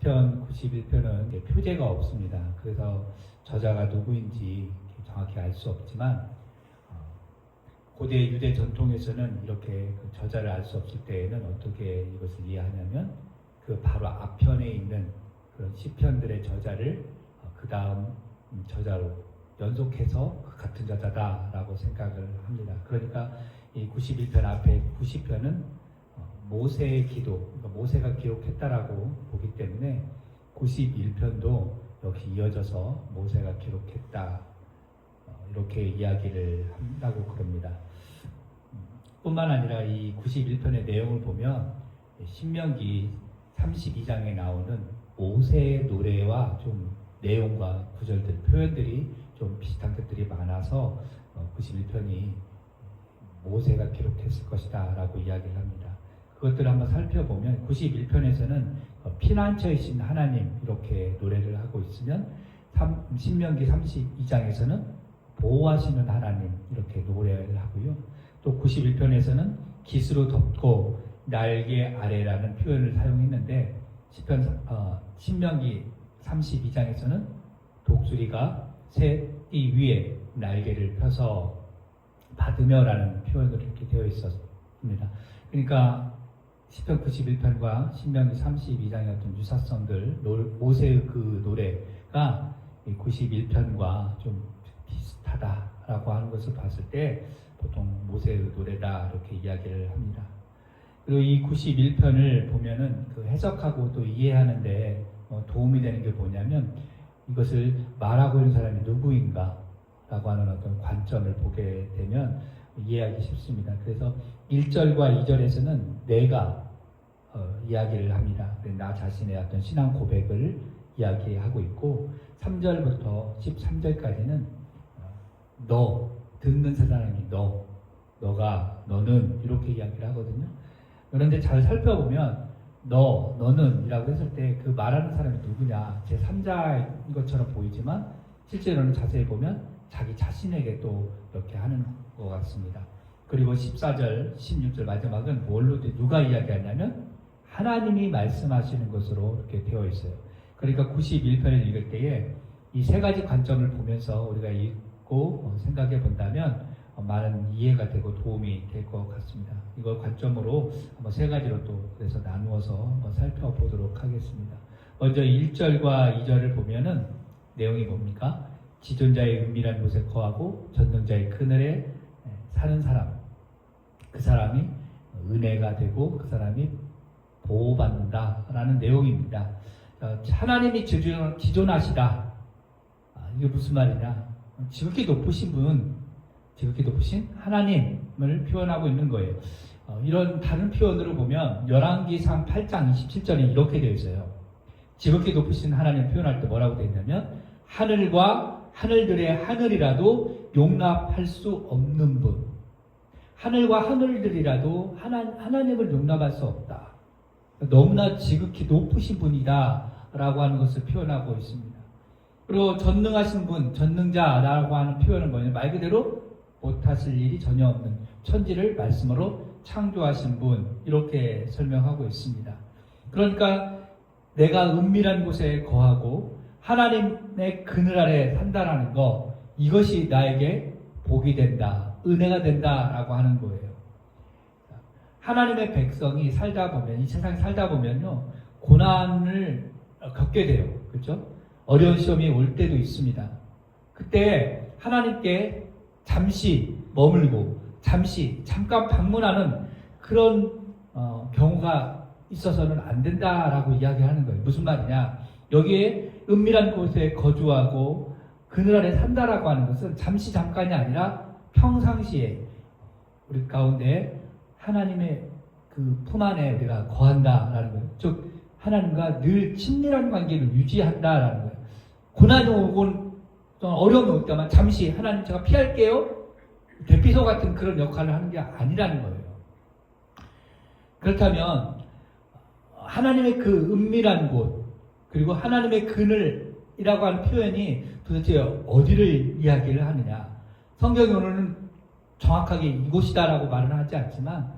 시편 91편은 표제가 없습니다. 그래서 저자가 누구인지 정확히 알 수 없지만 고대 유대 전통에서는 이렇게 그 저자를 알 수 없을 때에는 어떻게 이것을 이해하냐면 그 바로 앞편에 있는 그런 시편들의 저자를 그 다음 저자로 연속해서 그 같은 저자다라고 생각을 합니다. 그러니까 이 91편 앞에 90편은 모세의 기도, 그러니까 모세가 기록했다라고 보기 때문에 91편도 역시 이어져서 모세가 기록했다 이렇게 이야기를 한다고 그럽니다. 뿐만 아니라 이 91편의 내용을 보면 신명기 32장에 나오는 모세의 노래와 좀 내용과 구절들, 표현들이 좀 비슷한 것들이 많아서 91편이 모세가 기록했을 것이다 라고 이야기를 합니다. 그것들을 한번 살펴보면 91편에서는 피난처이신 하나님 이렇게 노래를 하고 있으면 신명기 32장에서는 보호하시는 하나님 이렇게 노래를 하고요. 또 91편에서는 깃으로 덮고 날개 아래라는 표현을 사용했는데 신명기 32장에서는 독수리가 새띠 위에 날개를 펴서 받으며라는 표현으로 이렇게 되어 있었습니다. 그러니까 시편 91편과 신명기 32장의 어떤 유사성들, 모세의 그 노래가 91편과 좀 비슷하다라고 하는 것을 봤을 때 보통 모세의 노래다 이렇게 이야기를 합니다. 그리고 이 91편을 보면은 그 해석하고 또 이해하는데 도움이 되는 게 뭐냐면 이것을 말하고 있는 사람이 누구인가 라고 하는 어떤 관점을 보게 되면 이해하기 쉽습니다. 그래서 1절과 2절에서는 내가 이야기를 합니다. 나 자신의 어떤 신앙 고백을 이야기하고 있고 3절부터 13절까지는 너, 듣는 사람이 너는 이렇게 이야기를 하거든요. 그런데 잘 살펴보면 너는 이라고 했을 때 그 말하는 사람이 누구냐 제3자인 것처럼 보이지만 실제로는 자세히 보면 자기 자신에게 또 이렇게 하는 것 같습니다. 그리고 14절, 16절 마지막은 뭘로 누가 이야기하냐면 하나님이 말씀하시는 것으로 이렇게 되어 있어요. 그러니까 91편을 읽을 때에 이 세 가지 관점을 보면서 우리가 읽고 생각해 본다면 많은 이해가 되고 도움이 될 것 같습니다. 이걸 관점으로 한번 세 가지로 또 그래서 나누어서 한번 살펴보도록 하겠습니다. 먼저 1절과 2절을 보면은 내용이 뭡니까? 지존자의 은밀한 곳에 거하고 전능자의 그늘에 사는 사람, 그 사람이 은혜가 되고 그 사람이 보호받는다라는 내용입니다. 하나님이 지존하시다. 이게 무슨 말이냐? 지극히 높으신 분, 지극히 높으신 하나님을 표현하고 있는 거예요. 이런 다른 표현으로 보면 열왕기상 8장 27절에 이렇게 되어 있어요. 지극히 높으신 하나님 표현할 때 뭐라고 되어 있냐면 하늘과 하늘들의 하늘이라도 용납할 수 없는 분, 하늘과 하늘들이라도 하나님을 용납할 수 없다. 너무나 지극히 높으신 분이다 라고 하는 것을 표현하고 있습니다. 그리고 전능하신 분, 전능자라고 하는 표현은 뭐냐면 말 그대로 못하실 일이 전혀 없는 천지를 말씀으로 창조하신 분 이렇게 설명하고 있습니다. 그러니까 내가 은밀한 곳에 거하고 하나님의 그늘 아래 산다라는 거, 이것이 나에게 복이 된다, 은혜가 된다라고 하는 거예요. 하나님의 백성이 살다 보면, 이 세상에 살다 보면요, 고난을 겪게 돼요. 그렇죠? 어려운 시험이 올 때도 있습니다. 그때 하나님께 잠시 머물고 잠깐 방문하는 그런 경우가 있어서는 안 된다라고 이야기하는 거예요. 무슨 말이냐? 여기에 은밀한 곳에 거주하고 그늘 아래 산다라고 하는 것은 잠깐이 아니라 평상시에 우리 가운데 하나님의 그 품 안에 우리가 거한다라는 거예요. 즉 하나님과 늘 친밀한 관계를 유지한다라는 거예요. 고난이 오곤 어려움이 올 때만 잠시 하나님 제가 피할게요. 대피소 같은 그런 역할을 하는 게 아니라는 거예요. 그렇다면 하나님의 그 은밀한 곳 그리고 하나님의 그늘이라고 하는 표현이 도대체 어디를 이야기를 하느냐? 성경이 오늘은 정확하게 이곳이다라고 말은 하지 않지만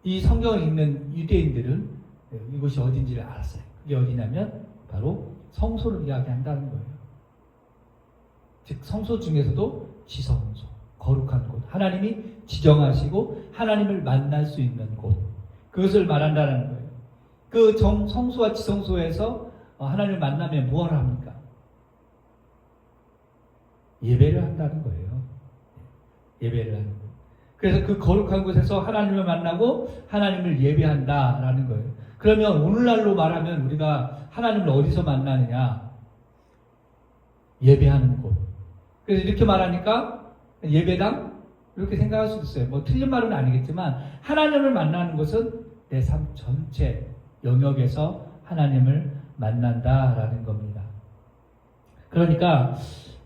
이 성경을 읽는 유대인들은 이곳이 어딘지를 알았어요. 이게 어디냐면 바로 성소를 이야기한다는 거예요. 즉 성소 중에서도 지성소, 거룩한 곳, 하나님이 지정하시고 하나님을 만날 수 있는 곳, 그것을 말한다는 거예요. 그 성소와 지성소에서 하나님을 만나면 무엇을 합니까? 예배를 한다는 거예요. 예배를 하는 것. 그래서 그 거룩한 곳에서 하나님을 만나고 하나님을 예배한다라는 거예요. 그러면 오늘날로 말하면 우리가 하나님을 어디서 만나느냐? 예배하는 곳. 그래서 이렇게 말하니까 예배당? 이렇게 생각할 수 있어요. 뭐 틀린 말은 아니겠지만 하나님을 만나는 것은 내 삶 전체 영역에서 하나님을 만난다라는 겁니다. 그러니까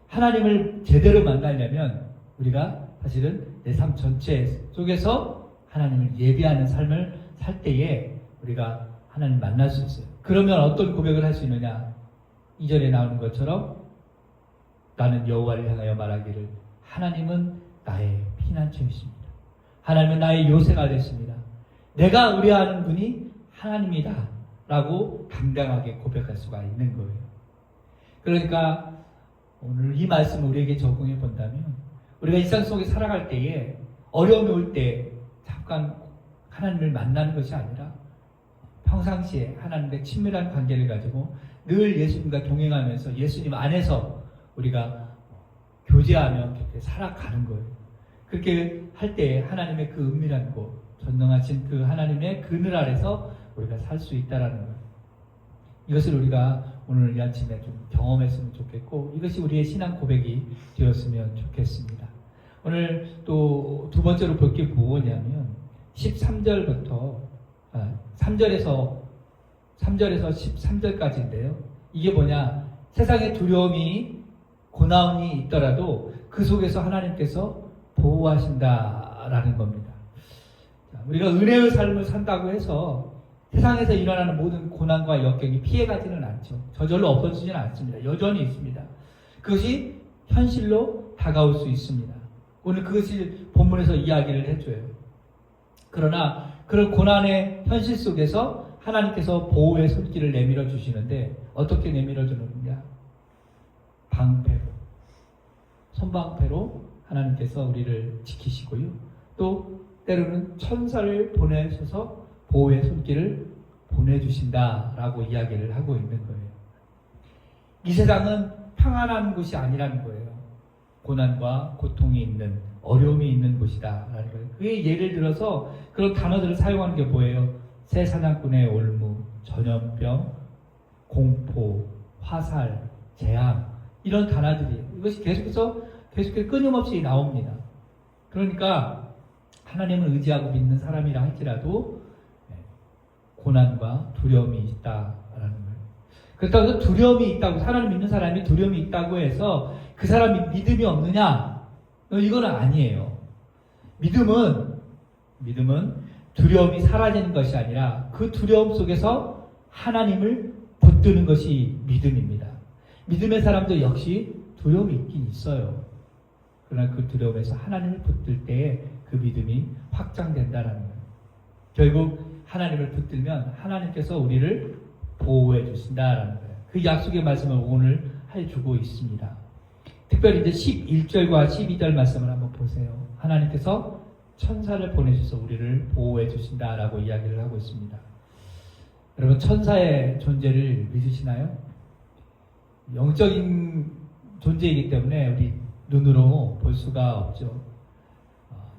하나님을 제대로 만나려면 우리가 사실은 내 삶 전체 속에서 하나님을 예배하는 삶을 살 때에 우리가 하나님을 만날 수 있어요. 그러면 어떤 고백을 할 수 있느냐? 2절에 나오는 것처럼 나는 여호와를 향하여 말하기를 하나님은 나의 피난처이십니다. 하나님은 나의 요새가 되십니다. 내가 의뢰하는 분이 하나님이다 라고 당당하게 고백할 수가 있는 거예요. 그러니까 오늘 이 말씀을 우리에게 적용해 본다면 우리가 일상 속에 살아갈 때에 어려움이 올 때 잠깐 하나님을 만나는 것이 아니라 평상시에 하나님과 친밀한 관계를 가지고 늘 예수님과 동행하면서 예수님 안에서 우리가 교제하며 그렇게 살아가는 거예요. 그렇게 할 때 하나님의 그 은밀한 곳, 전능하신 그 하나님의 그늘 아래서 우리가 살 수 있다라는 거예요. 이것을 우리가 오늘 이 아침에 좀 경험했으면 좋겠고 이것이 우리의 신앙 고백이 되었으면 좋겠습니다. 오늘 또 두 번째로 볼 게 뭐냐면 13절부터 3절에서 13절까지인데요. 이게 뭐냐? 세상에 두려움이 고난이 있더라도 그 속에서 하나님께서 보호하신다라는 겁니다. 우리가 은혜의 삶을 산다고 해서 세상에서 일어나는 모든 고난과 역경이 피해가지는 않죠. 저절로 없어지지는 않습니다. 여전히 있습니다. 그것이 현실로 다가올 수 있습니다. 오늘 그것을 본문에서 이야기를 해줘요. 그러나 그런 고난의 현실 속에서 하나님께서 보호의 손길을 내밀어 주시는데 어떻게 내밀어 주느냐? 방패로, 손방패로 하나님께서 우리를 지키시고요. 또 때로는 천사를 보내셔서 보호의 손길을 보내주신다라고 이야기를 하고 있는 거예요. 이 세상은 평안한 곳이 아니라는 거예요. 고난과 고통이 있는, 어려움이 있는 곳이다라는 거예요. 그게 예를 들어서 그런 단어들을 사용하는 게 뭐예요? 새 사냥꾼의 올무, 전염병, 공포, 화살, 재앙 이런 단어들이에요. 이것이 계속해서 끊임없이 나옵니다. 그러니까 하나님을 의지하고 믿는 사람이라 할지라도 고난과 두려움이 있다라는 거예요. 그렇다고 해서 두려움이 있다고, 하나님 믿는 사람이 두려움이 있다고 해서 그 사람이 믿음이 없느냐? 이건 아니에요. 믿음은 두려움이 사라지는 것이 아니라 그 두려움 속에서 하나님을 붙드는 것이 믿음입니다. 믿음의 사람도 역시 두려움이 있긴 있어요. 그러나 그 두려움에서 하나님을 붙들 때에 그 믿음이 확장된다는 거예요. 결국 하나님을 붙들면 하나님께서 우리를 보호해 주신다라는 거예요. 그 약속의 말씀을 오늘 해주고 있습니다. 특별히 이제 11절과 12절 말씀을 한번 보세요. 하나님께서 천사를 보내셔서 우리를 보호해 주신다라고 이야기를 하고 있습니다. 여러분, 천사의 존재를 믿으시나요? 영적인 존재이기 때문에 우리 눈으로 볼 수가 없죠.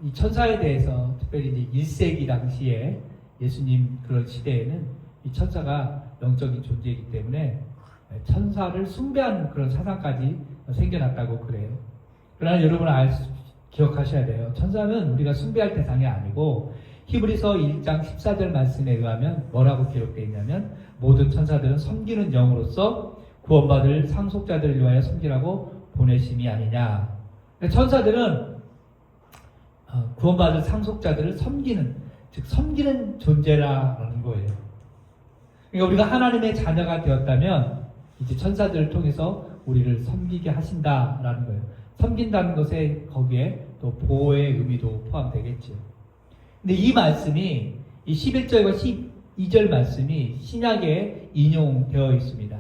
이 천사에 대해서 특별히 이제 1세기 당시에 예수님 그런 시대에는 이 천사가 영적인 존재이기 때문에 천사를 숭배하는 그런 사상까지 생겨났다고 그래요. 그러나 여러분 기억하셔야 돼요. 천사는 우리가 숭배할 대상이 아니고 히브리서 1장 14절 말씀에 의하면 뭐라고 기록되어 있냐면 모든 천사들은 섬기는 영으로서 구원받을 상속자들을 위하여 섬기라고 보내심이 아니냐. 천사들은 구원받을 상속자들을 섬기는 존재라는 거예요. 그러니까 우리가 하나님의 자녀가 되었다면 이제 천사들을 통해서 우리를 섬기게 하신다라는 거예요. 섬긴다는 것에 거기에 또 보호의 의미도 포함되겠죠. 근데 이 말씀이 이 11절과 2절 말씀이 신약에 인용되어 있습니다.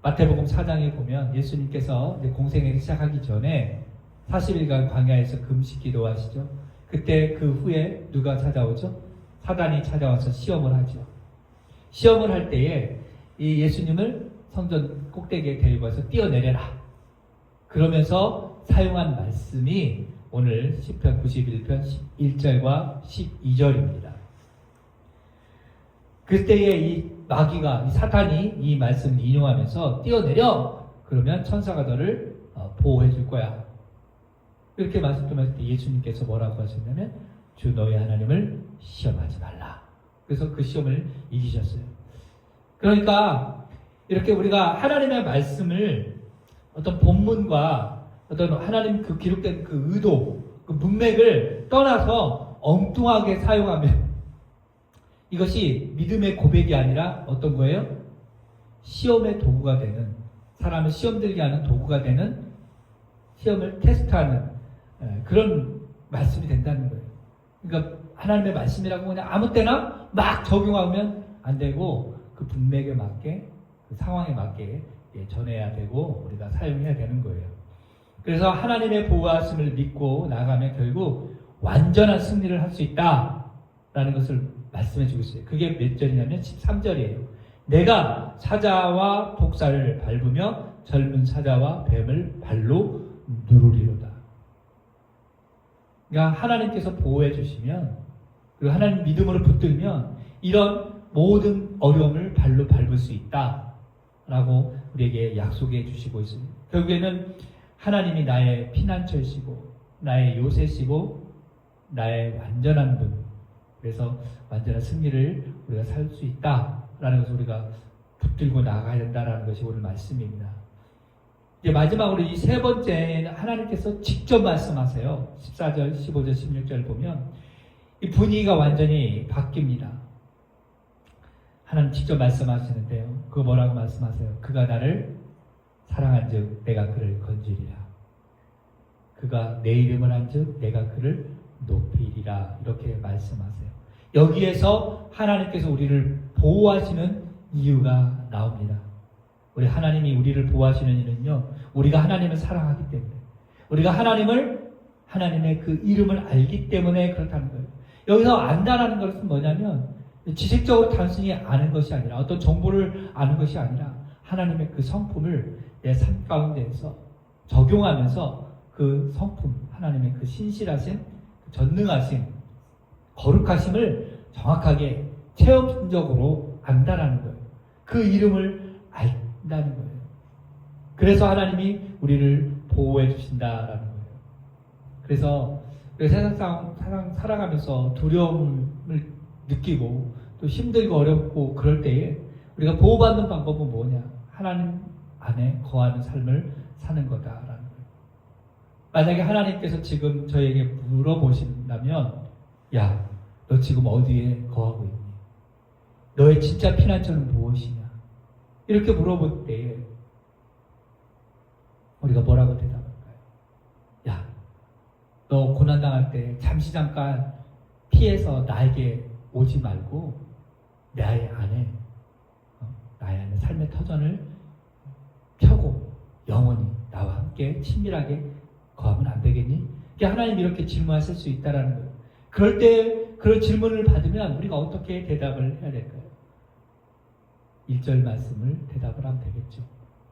마태복음 4장에 보면 예수님께서 공생애를 시작하기 전에 40일간 광야에서 금식 기도하시죠. 그때 그 후에 누가 찾아오죠? 사단이 찾아와서 시험을 하죠. 시험을 할 때에 이 예수님을 성전 꼭대기에 데리고 와서 뛰어내려라. 그러면서 사용한 말씀이 오늘 시편 91편 1절과 12절입니다. 그때에 이 마귀가, 이 사탄이 이 말씀을 인용하면서 뛰어내려! 그러면 천사가 너를 보호해 줄 거야. 이렇게 말씀하실 때 예수님께서 뭐라고 하셨냐면 주 너희 하나님을 시험하지 말라. 그래서 그 시험을 이기셨어요. 그러니까 이렇게 우리가 하나님의 말씀을 어떤 본문과 어떤 하나님 그 기록된 그 의도, 그 문맥을 떠나서 엉뚱하게 사용하면 이것이 믿음의 고백이 아니라 어떤 거예요? 시험의 도구가 되는, 사람을 시험 들게 하는 도구가 되는, 시험을 테스트하는 그런 말씀이 된다는 거예요. 그러니까 하나님의 말씀이라고 그냥 아무 때나 막 적용하면 안 되고 그 문맥에 맞게, 그 상황에 맞게 전해야 되고 우리가 사용해야 되는 거예요. 그래서 하나님의 보호하심을 믿고 나가면 결국 완전한 승리를 할 수 있다라는 것을 말씀해 주고 있어요. 그게 몇 절이냐면 13절이에요. 내가 사자와 독사를 밟으며 젊은 사자와 뱀을 발로 누르리로다. 그러니까 하나님께서 보호해 주시면, 그리고 하나님 믿음으로 붙들면 이런 모든 어려움을 발로 밟을 수 있다라고 우리에게 약속해 주시고 있습니다. 결국에는 하나님이 나의 피난처이시고 나의 요새시고 나의 완전한 분, 그래서 완전한 승리를 우리가 살 수 있다라는 것을 우리가 붙들고 나가야 된다라는 것이 오늘 말씀입니다. 이제 마지막으로 이 세 번째는 하나님께서 직접 말씀하세요. 14절, 15절, 16절 보면 이 분위기가 완전히 바뀝니다. 하나님 직접 말씀하시는데요. 그거 뭐라고 말씀하세요? 그가 나를 사랑한즉 내가 그를 건지리라. 그가 내 이름을 한즉 내가 그를 높이리라. 이렇게 말씀하세요. 여기에서 하나님께서 우리를 보호하시는 이유가 나옵니다. 우리 하나님이 우리를 보호하시는 이유는요, 우리가 하나님을 사랑하기 때문에, 우리가 하나님의 그 이름을 알기 때문에 그렇다는 거예요. 여기서 안다라는 것은 뭐냐면 지식적으로 단순히 아는 것이 아니라, 어떤 정보를 아는 것이 아니라 하나님의 그 성품을 내 삶 가운데에서 적용하면서 그 성품, 하나님의 그 신실하심, 전능하심, 거룩하심을 정확하게 체험적으로 안다라는 거예요. 그 이름을 안다는 거예요. 그래서 하나님이 우리를 보호해 주신다라는 거예요. 그래서 세상 살아가면서 두려움을 느끼고 또 힘들고 어렵고 그럴 때에 우리가 보호받는 방법은 뭐냐? 하나님 안에 거하는 삶을 사는 거다라는 거예요. 만약에 하나님께서 지금 저에게 물어보신다면, 야, 너 지금 어디에 거하고 있니? 너의 진짜 피난처는 무엇이냐? 이렇게 물어볼 때 우리가 뭐라고 대답할까요? 야, 너 고난당할 때 잠깐 피해서 나에게 오지 말고 나의 안에 삶의 터전을 펴고 영원히 나와 함께 친밀하게 거하면 안 되겠니? 하나님 이렇게 질문하실 수 있다라는 거예요. 그럴 때 그런 질문을 받으면 우리가 어떻게 대답을 해야 될까요? 1절 말씀을 대답을 하면 되겠죠.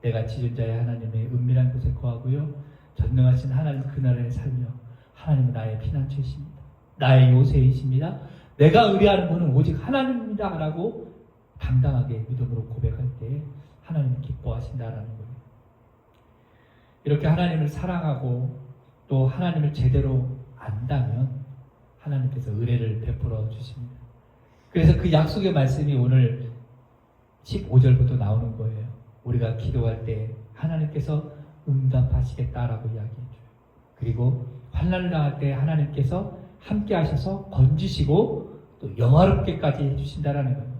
내가 지존자의 하나님의 은밀한 곳에 거하고요, 전능하신 하나님 그날에 살며 하나님은 나의 피난처이십니다. 나의 요새이십니다. 내가 의뢰하는 분은 오직 하나님입니다 라고 당당하게 믿음으로 고백할 때 하나님이 기뻐하신다라는 거예요. 이렇게 하나님을 사랑하고 또 하나님을 제대로 안다면 하나님께서 은혜를 베풀어 주십니다. 그래서 그 약속의 말씀이 오늘 15절부터 나오는 거예요. 우리가 기도할 때 하나님께서 응답하시겠다라고 이야기해줘요. 그리고 환난을 당할 때 하나님께서 함께 하셔서 건지시고 또 영화롭게까지 해주신다라는 거예요.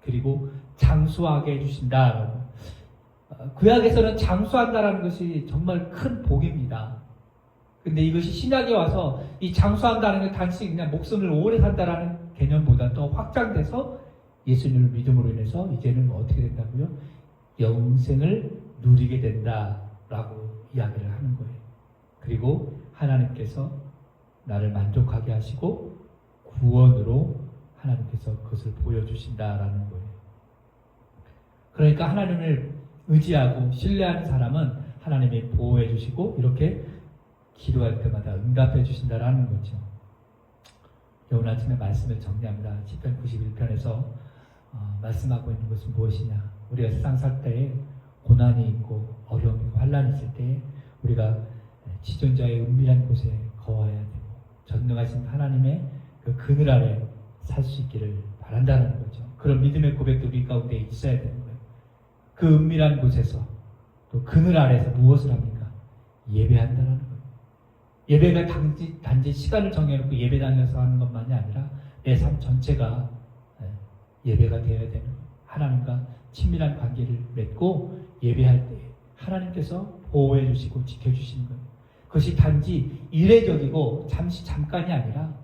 그리고 장수하게 해주신다. 구약에서는 장수한다라는 것이 정말 큰 복입니다. 근데 이것이 신약에 와서 이 장수한다는 게 단지 그냥 목숨을 오래 산다라는 개념보다 더 확장돼서 예수님을 믿음으로 인해서 이제는 어떻게 된다고요? 영생을 누리게 된다라고 이야기를 하는 거예요. 그리고 하나님께서 나를 만족하게 하시고 구원으로 하나님께서 그것을 보여주신다라는 거예요. 그러니까 하나님을 의지하고 신뢰하는 사람은 하나님이 보호해 주시고 이렇게 기도할 때마다 응답해 주신다라는 거죠. 오늘 아침에 말씀을 정리합니다. 시편 91편에서 말씀하고 있는 것은 무엇이냐? 우리가 세상 살 때에 고난이 있고 어려움이 있고 환란이 있을 때 우리가 지존자의 은밀한 곳에 거하여야 되고 전능하신 하나님의 그 그늘 아래 살 수 있기를 바란다는 거죠. 그런 믿음의 고백도 우리 가운데 있어야 되는 거예요. 그 은밀한 곳에서 또 그늘 아래에서 무엇을 합니까? 예배한다는 거예요. 예배가 단지 시간을 정해놓고 예배당에서 하는 것만이 아니라 내 삶 전체가 예배가 되어야 되는 거예요. 하나님과 친밀한 관계를 맺고 예배할 때 하나님께서 보호해 주시고 지켜주시는 거예요. 그것이 단지 이례적이고 잠깐이 아니라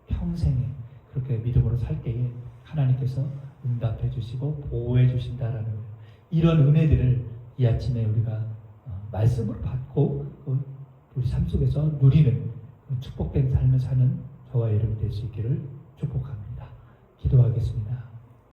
평생에 그렇게 믿음으로 살 때에 하나님께서 응답해 주시고 보호해 주신다라는 거예요. 이런 은혜들을 이 아침에 우리가 말씀으로 받고 우리 삶 속에서 누리는 축복된 삶을 사는 저와 여러분이 될 수 있기를 축복합니다. 기도하겠습니다.